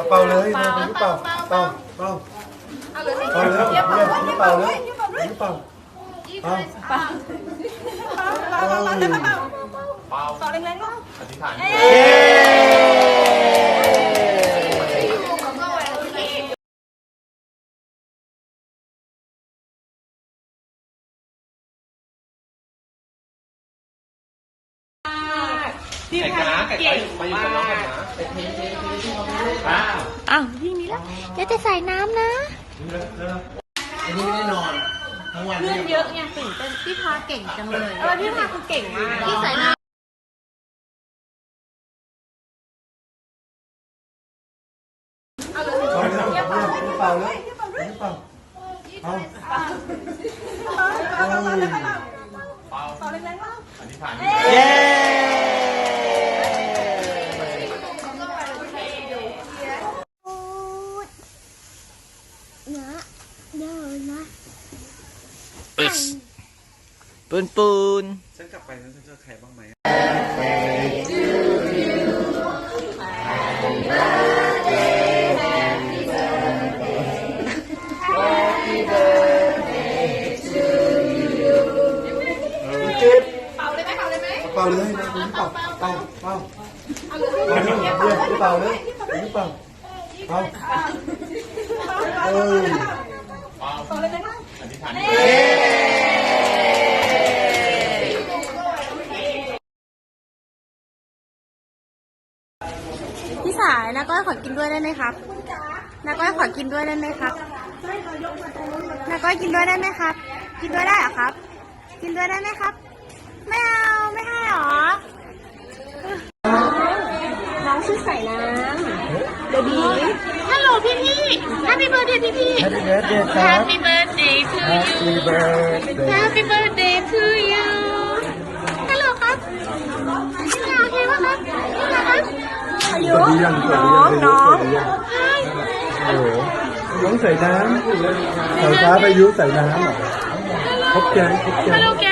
เป่าเลยเป่าเป่าเป่าเป่าเป่าเลยเป่าเลยเป่าเป่าต่อแรงๆก็อธิษฐานไก่กาไก่ไก่มาอยู่กับน้องกันนะอ้าวพี่มีแล้วเดี๋ยวจะใส่น้ำนะอันนี้ไม่ได้นอนทั้งวันเรื่องเยอะไงตื่นเต้นพี่พาเก่งจังเลยพี่พาคือเก่งมากพี่ใส่น้ำเป่าเลยเป่าเลยเป่าต่อแรงๆก็อธิษฐานเย้ปูนฉันกลับไปแล้วฉันเจอใครบ้างไหมเป่าเลยไหมเป่าเลยนะคุณเป่าเลยเป่าอธิษฐานพี่สายนะก้อยขอกินด้วยได้ไหมครับนะก้อยขอกินด้วยได้ไหมครับนะก้อยกินด้วยได้ไหมครับกินด้วยได้เหรอครับกินด้วยได้ไหมครับไม่เอาไม่ให้หรอน้องชื่อใส่น้ำเบบี้ฮัลโหลพี่Happy birthday พี่ Happy birthday ครับ Happy birthday to youฮัลโหลครับพี่โอเคป่ะครับพี่ครับอายุน้องโอ้โหน้องใส่น้ำใส่ฟ้าไปยุใส่น้ำเหรอครบแกงฮัลโหลแก